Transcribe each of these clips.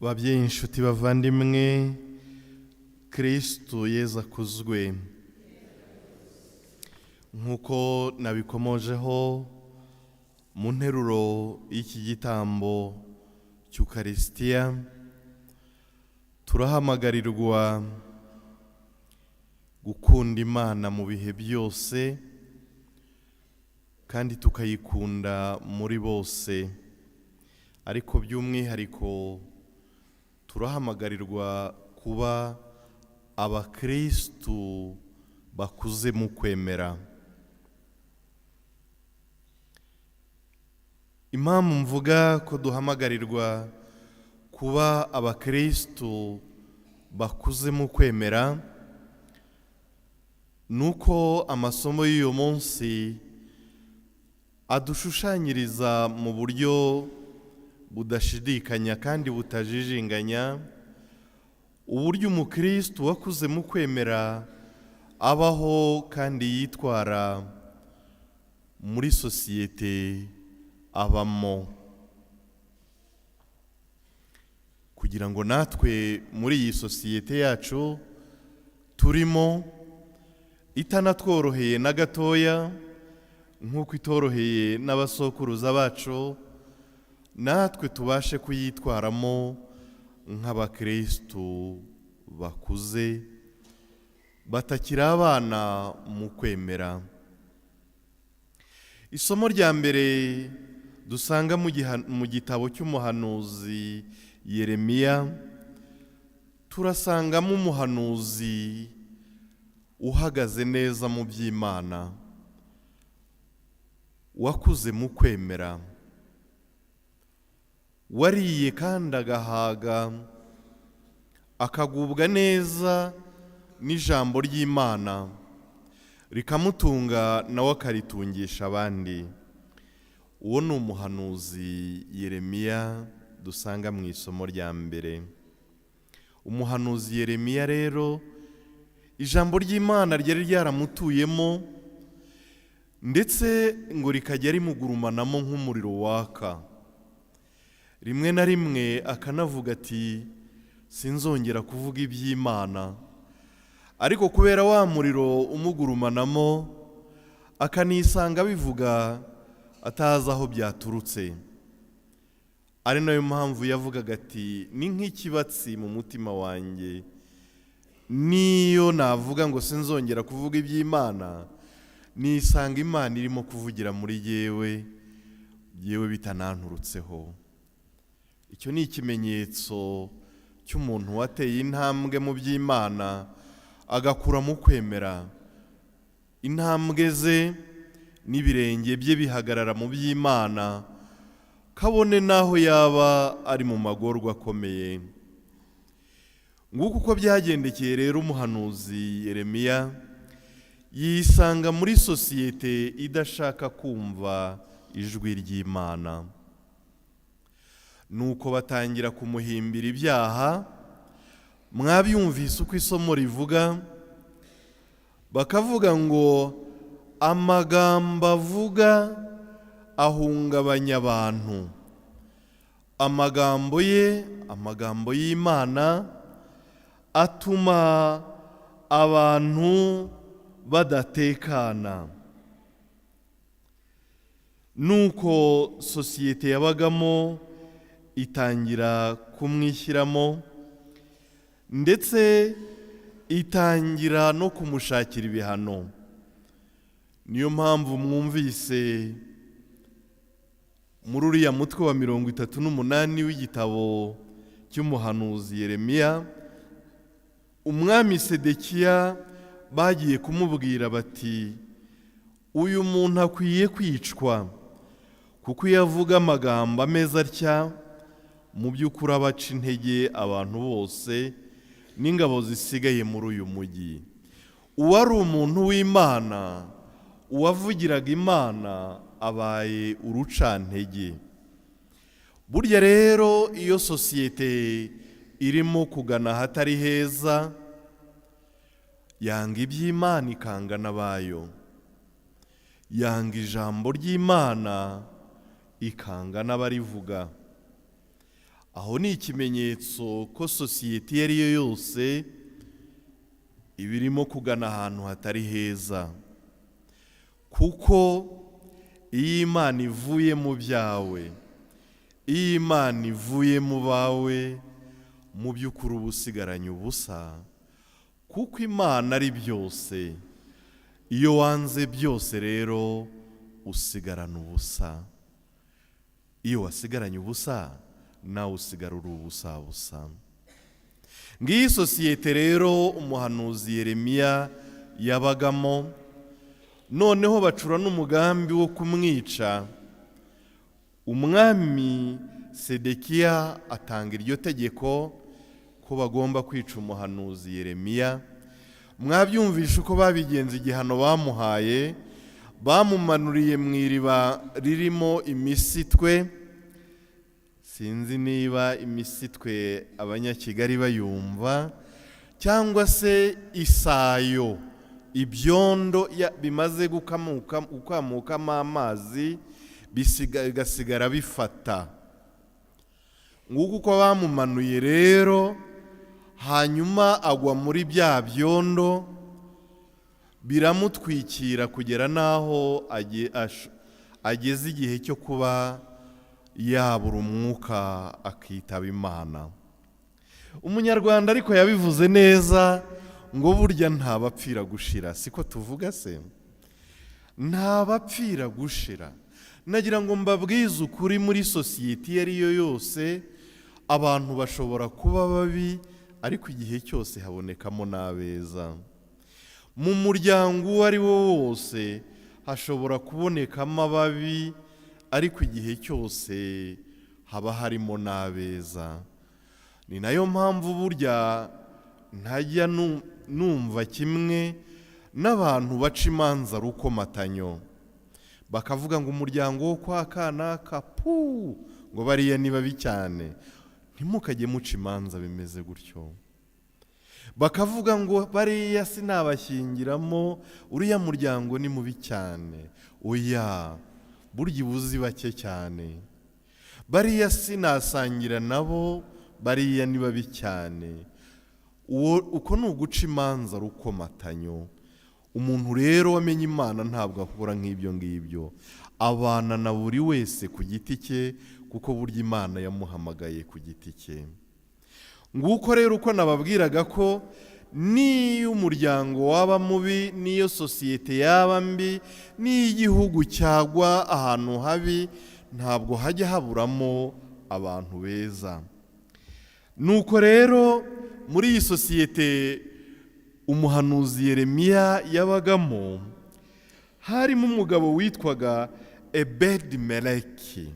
babyeyi inshuti bavandimwe, Kristo Yezu akuzwe. Nk'uko nabikomojeho mu nteruro y'iki gitambo cy'Ukarisitiya, turahamagarirwa gukunda Imana mu bihe byose kandi tukayikunda muri bose, ariko by'umwihariko turahamagarirwa kuba abakristu bakuze mu kwemera. Impamvu mvuga ko duhamagarirwa kuba abakristu bakuze mu kwemera nuko amasomo y'uyu munsi adushushanyiriza mu buryo budashidikanya kandi butajijinganya uburyo umukristo wakuze mu kwemera abaho kandi yitwara muri sosiyete abamo, kugira ngo natwe muri iyi sosiyete yacu turimo itanatworoheye na gatoya nk'uko itoroheye n'abasokuruza bacu, natwe tubashe kuyitwaramo nk'abakristu bakuze batakiri abana mu kwemera. Isomo rya mbere dusanga mu gitabo cy'umuhanuzi Yeremiya, turasangamo umuhanuzi uhagaze neza mu by'Imana, wakuze mu kwemera, wariye kandi agahaga akagubwa neza n'ijambo ry'Imana rikamutunga nawe akaritungisha abandi. Uwo ni umuhanuzi Yeremiya dusanga mu isomo rya mbere. Umuhanuzi Yeremiya rero ijambo ry'Imana ryari ryaramutuyemo ndetse ngo rikajya rimugurumanamo nk'umuriro waka. Rimwe na rimwe akanavuga ati sinzongera kuvuga iby'Imana, ariko kubera wa muriro umugurumanamo akanisanga bivuga atazi aho byaturutse. Ari nayo mpamvu yavugaga ati ni nk'ikibatsi mu mutima wanjye, niyo navuga ngo sinzongera kuvuga iby'Imana nisanga Imana irimo kuvugira muri yewe bitananturutseho. Icyo ni ikimenyetso cy'umuntu wateye intambwe mu by'Imana agakura mu kwemera. Intambwe ze n'ibirenge bye bihagarara mu by'Imana, kabone naho yaba ari mu magorwa akomeye. Nguko uko byagendekeye rero umuhanuzi Yeremiya, yisanga muri sosiyete idashaka kumva ijwi ry'Imana. Nuko batangira kumuhimbira ibyaha. Mwabyumvise uko isomo rivuga, bakavuga ngo amagambo avuga ahungabanya abantu. Amagambo ye, amagambo y'Imana atuma abantu badatekana. Nuko sosiyete yabagamo itangira kumwishyiramo ndetse itangira no kumushakira ibihano. Niyo mpamvu mwumvise muri uriya mutwe wa 38 w'igitabo cy'umuhanuzi Yeremiya, umwami Sedekiya bagiye kumubwira bati uyu muntu akwiye kwicwa, kuko iyo avuga amagambo ameze atya mu by'ukuri abaca intege abantu bose n'ingabo zisigaye muri uyu mujyi. Uwari umuntu w'Imana, uwavugiraga Imana, abaye urucantege. Burya rero iyo sosiyete irimo kugana ahatari heza, yanga iby'Imana ikanga n'abayo, yanga ijambo ry'Imana ikanga n'abarivuga. aho ni ikimenyetso ko sosiyete iyo ari yo yose iba irimo kugana ahantu hatari heza, kuko iyo Imana ivuye mu byawe, iyo Imana ivuye mu bawe, mu by'ukuri uba usigaranye ubusa, kuko Imana ari byose. Iyo wanze byose rero usigarana ubusa. Iyo wasigaranye ubusa nawe usigara uri ubusa busa. Ngiyi sosiyete rero umuhanuzi Yeremiya yabagamo, noneho bacura n'umugambi wo kumwica. Umwami Sedekiya atanga iryo tegeko ko bagomba kwica umuhanuzi Yeremiya. Mwabyumvisha uko babigenza igihano bamuhaye, bamumanuriye mu iriba ririmo imisitwe. Sinzi niba imisitwe abanyakigali bayumva, cyangwa se isayo, ibyondo bimaze gukamukamo amazi bigasigara bifata. Nguko uko bamumanuye rero, hanyuma agwa muri bya byondo, biramutwikira kugera n'aho ageze igihe cyo kuba yabura umwuka akitaba Imana. Umunyarwanda ariko yabivuze neza ngo burya ntabapfira gushira. Siko tuvuga se? Ntabapfira gushira. Nagira ngo mbabwize ukuri, muri sosiyete iyo ari yo yose abantu bashobora kuba babi, ariko igihe cyose habonekamo n'abeza. Mu muryango uwo ari wo wose hashobora kubonekamo ababi, ariko igihe cyose haba harimo n'abeza. Ni nayo mpamvu burya ntajya numva kimwe n'abantu baca imanza rukomatanyo, bakavuga ngo umuryango wo kwa kanaka ngo bariya ni babi cyane. Ntimukajye muca imanza bimeze gutyo. Bakavuga ngo bariya sinabashyingiramo, uriya muryango ni mubi cyane. Oya, burya ubuzi bake cyane. Bariya sinasangira nabo, bariya ni babi cyane. Uko ni uguca imanza rukomatanyo. Umuntu rero wamenye Imana ntabwo akora nk'ibyo ngibyo, abana na buri wese ku giti cye, kuko burya Imana yamuhamagaye ku giti cye. Nguko rero uko nababwiraga ko niyo umuryango waba mubi, niyo sosiyete yaba mbi, niyo igihugu cyagwa ahantu habi, ntabwo hajya haburamo abantu beza. Nuko rero muri iyi sosiyete umuhanuzi Yeremiya yabagamo, harimo umugabo witwaga Ebedi-Meleki.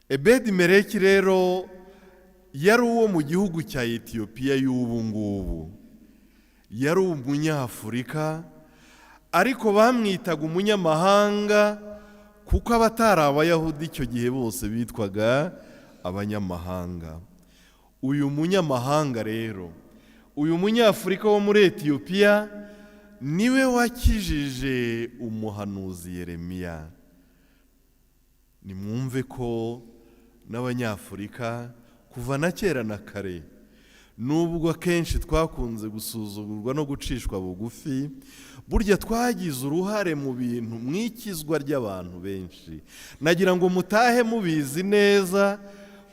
Ebedi-Meleki rero yari uwo mu gihugu cya Etiyopiya y'ubu ngubu. Yari umunyafurika, ariko bamwitaga umunyamahanga kuko abatari Abayahudi icyo gihe bose bitwaga abanyamahanga. Uyu munyamahanga rero, uyu munyafurika wo muri Etiyopiya niwe wakijije umuhanuzi Yeremiya. Nimwumve ko n'abanyafurika kuva na kera na kare, nubwo akenshi twakunze gusuzugurwa no gucishwa bugufi, burya twagize uruhare mu bintu, mwikizwa ry'abantu benshi. Nagira ngo mutahe mubizi neza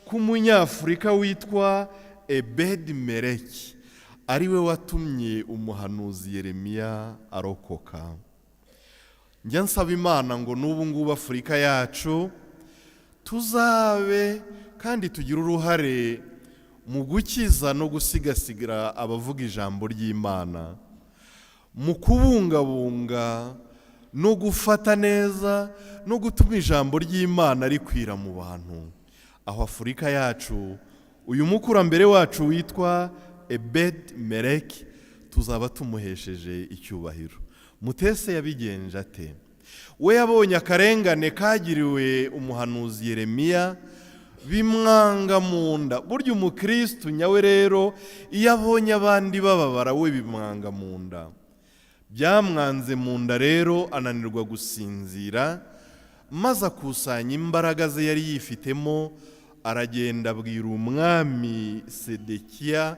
ko umunyafurika witwa Ebedi-Meleki ari we watumye umuhanuzi Yeremiya arokoka. Njya nsaba Imana ngo n'ubu ngubu Afurika yacu tuzabe kandi tugire uruhare mu gukiza no gusigasigira abavuga ijambo ry'Imana, mu kubungabunga no gufata neza no gutuma ijambo ry'Imana rikwira mu bantu. Aho Afurika yacu, uyu mukurambere wacu witwa Ebedi-Meleki tuzaba tumuhesheje icyubahiro. Mutese yabigenje ate? We yabonye akarengane kagiriwe umuhanuzi Yeremiya, bimwanga mu nda. Burya umukristo nyawe rero iyo abonye abandi bababara, we bimwanga mu nda. Byamwanze mu nda rero, ananirwa gusinzira, maze akusanya imbaraga ze yari yifitemo, aragenda abwira umwami Sedekiya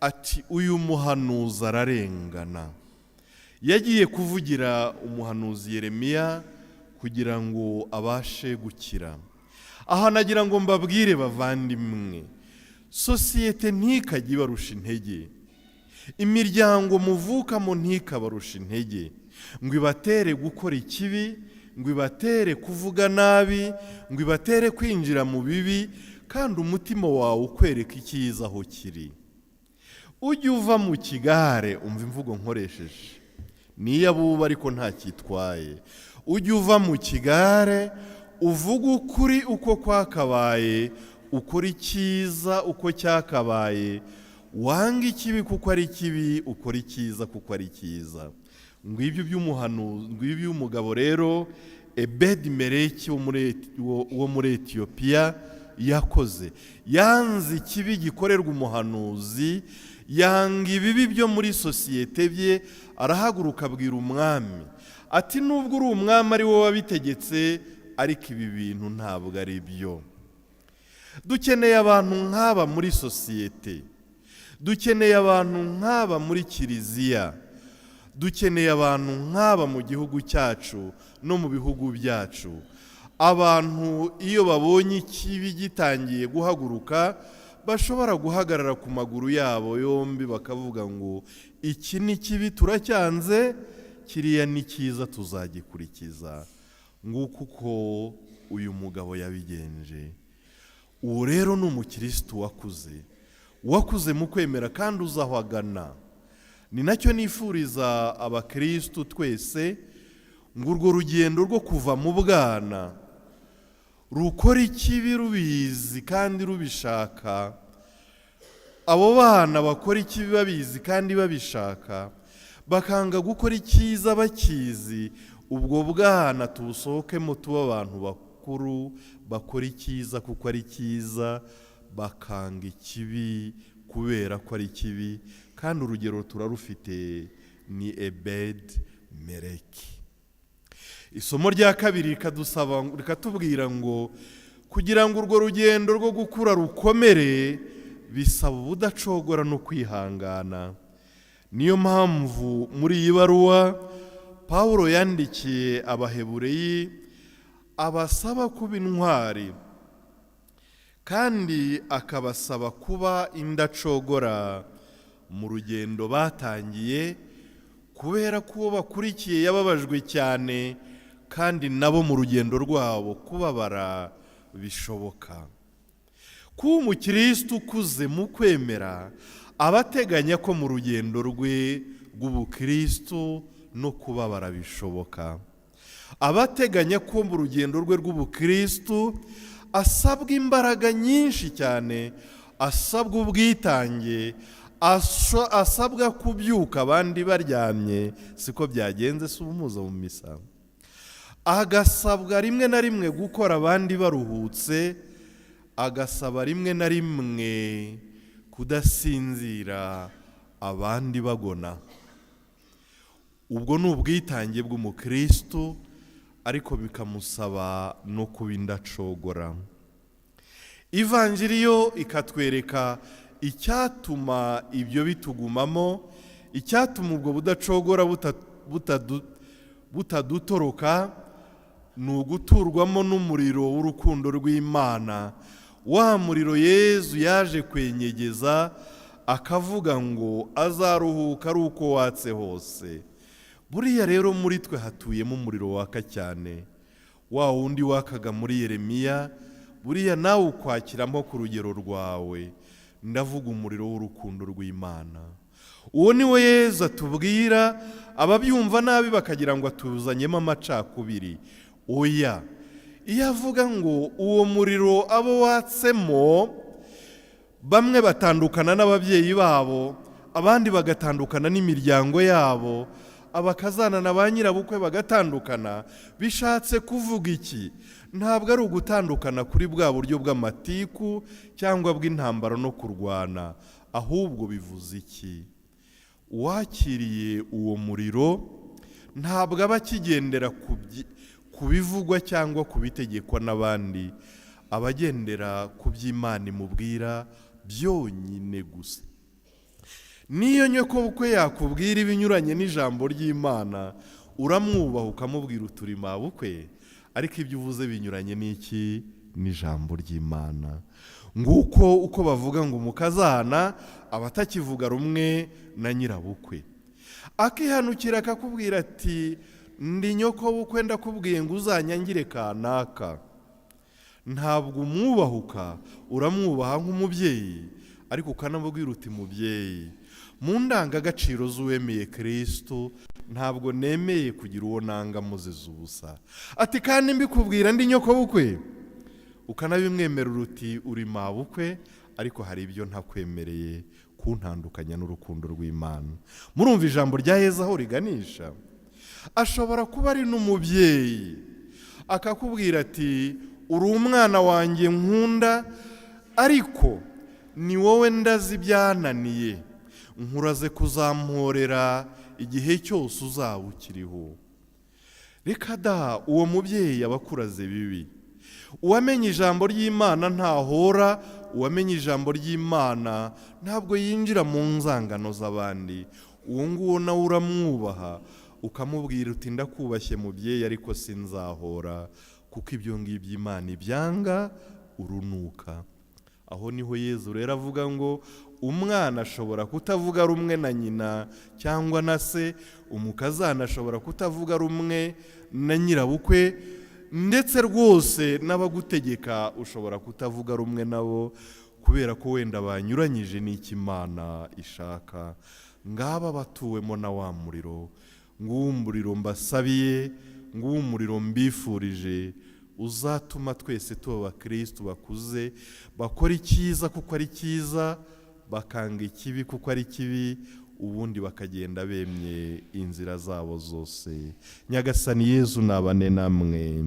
ati uyu muhanuzi ararengana. Yagiye kuvugira umuhanuzi Yeremiya kugira ngo abashe gukira. Aha nagira ngo mbabwire bavandimwe, sosiyete ntikajye ibarusha intege, imiryango muvukamo ntikabarusha intege, ngo ibatere gukora ikibi, ngo ibatere kuvuga nabi, ngo ibatere kwinjira mu bibi, kandi umutima wawe ukwereka icyiza aho kiri. Ujye uva mu kigare, umva imvugo nkoresheje, niyo abuba ariko nta cyitwaye. Ujye uva mu kigare, uvuga ukuri uko kwakabaye, ukora icyiza uko cyakabaye, wanga ikibi kuko ari kibi, ukora icyiza kuko ari cyiza. Ngibyo by'umugabo rero Ebedi-Meleki wo muri Etiyopiya yakoze. Yanze ikibi gikorerwa umuhanuzi, yanga ibibi byo muri sosiyete bye, arahaguruka abwira umwami ati nubwo uri umwami ari wowe wabitegetse, ariko ibi bintu ntabwo ari byo. Dukeneye abantu nk'aba muri sosiyete, dukeneye abantu nk'aba muri kiliziya, dukeneye abantu nk'aba mu gihugu cyacu no mu bihugu byacu. Abantu iyo babonye ikibi gitangiye guhaguruka, bashobora guhagarara ku maguru yabo yombi bakavuga ngo iki ni kibi turacyanze, kiriya ni cyiza tuzagikurikiza. Nguko uko uyu mugabo yabigenje. Uwo rero ni umukristo wakuze mu kwemera kandi uzi aho agana. Ni nacyo nifuriza abakristo twese, ngo urwo rugendo rwo kuva mu bwana rukora ikibi rubizi kandi rubishaka, abo bana bakora ikibi babizi kandi babishaka, bakanga gukora icyiza bakizi, ubwo bwana tubusohokemo tuba abantu bakuru bakora icyiza kuko ari cyiza, bakanga ikibi kubera ko ari kibi. Kandi urugero turarufite, ni Ebedi-Meleki. Isomo rya kabiri rikatubwira ngo kugira ngo urwo rugendo rwo gukura rukomere, bisaba ubudacogora no kwihangana. Niyo mpamvu muri iyi baruwa Pawulo yandikiye Abahebureyi abasaba kuba intwari, kandi akabasaba kuba indacogora mu rugendo batangiye, kubera ko uwo bakurikiye yababajwe cyane, kandi nabo mu rugendo rwabo kubabara bishoboka. Kuba umukristo ukuze mu kwemera, abateganya ko mu rugendo rwe rw'ubukristo no kubabara bishoboka. Abateganya ko mu rugendo rwe rw'ubukristo asabwa imbaraga nyinshi cyane, asabwa ubwitange, asabwa kubyuka abandi baryamye, siko byagenze, si ubumuza mu misa. Agasabwa rimwe na rimwe gukora abandi baruhutse, agasaba rimwe na rimwe kudasinzira abandi bagona. Ubwo ni ubwitange bw'umukristo, ariko bikamusaba no kuba indacogora. Ivanjiri yo ikatwereka icyatuma ibyo bitugumamo, icyatuma ubwo budacogora butadutoroka, ni uguturwamo n'umuriro w'urukundo rw'Imana, wa muriro Yezu yaje kwenyegeza, akavuga ngo azaruhuka ari uko watse hose. Buriya rero muri twe hatuyemo umuriro waka cyane, wa wundi wakaga muri Yeremiya, buriya nawe ukwakiramo ku rugero rwawe. Ndavuga umuriro w'urukundo rw'Imana. Uwo ni we Yezu atubwira, ababyumva nabi bakagira ngo atuzanyemo amacakubiri. Oya, iyo avuga ngo uwo muriro abo watsemo, bamwe batandukana n'ababyeyi babo, abandi bagatandukana n'imiryango yabo, abakazana na ba nyirabukwe bagatandukana, bishatse kuvuga iki? Ntabwo ari ugutandukana kuri bwa buryo bw'amatiku cyangwa bw'intambara no kurwana, ahubwo bivuze iki? Uwakiriye uwo muriro ntabwo aba akigendera ku bivugwa cyangwa ku bitegekwa n'abandi, abagendera ku by'Imana imubwira byonyine gusa. Niyo nyokobukwe yakubwira ibinyuranye n'ijambo ry'Imana, uramwubaha ukamubwira uturi mabukwe, ariko ibyo uvuze binyuranye n'iki? N'ijambo ry'Imana. Nguko uko bavuga ngo umukazana aba atakivuga rumwe na nyirabukwe. Akihanukira akakubwira ati ndi nyokobukwe ndakubwiye ngo uzanyangire kanaka. Ntabwo umwubahuka, uramwubaha nk'umubyeyi, ariko ukanamubwira uti mubyeyi, mu ndangagaciro z'uwemeye Kristo ntabwo nemeye kugira uwo nanga muziza ubusa. Ati kandi mbikubwira ndi nyokobukwe, ukanabimwemerera uti uri mabukwe, ariko hari ibyo ntakwemereye kuntandukanya n'urukundo rw'Imana. Murumva ijambo rya Yesu aho riganisha? Ashobora kuba ari n'umubyeyi akakubwira ati uri umwana wanjye nkunda, ariko ni wowe ndazi byananiye, nkuraze kuzamporera igihe cyose uzaba ukiriho. Reka da, uwo mubyeyi aba akuraze bibi. Uwamenye ijambo ry'Imana ntahora, uwamenye ijambo ry'Imana ntabwo yinjira mu nzangano z'abandi. Uwo nguwo nawe uramwubaha ukamubwira uti ndakubashye mubyeyi, ariko sinzahora, kuko ibyo ngibyo Imana ibyanga urunuka. Aho niho Yesu rero avuga ngo umwana ashobora kutavuga rumwe na nyina cyangwa na se, umukazana ashobora kutavuga rumwe na nyirabukwe, ndetse rwose n'abagutegeka ushobora kutavuga rumwe nabo, kubera ko wenda banyuranyije n'icyo Imana ishaka. Ngaba batuwemo na wa muriro, nguwo umuriro mbasabiye, nguwo umuriro mbifurije, uzatuma twese tuba abakristo bakuze, bakora icyiza kuko ari cyiza, bakanga ikibi kuko ari kibi, ubundi bakagenda bemye inzira zabo zose. Nyagasani Yesu nabane namwe.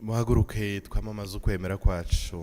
Muhaguruke twamamaze ukwemera kwacu.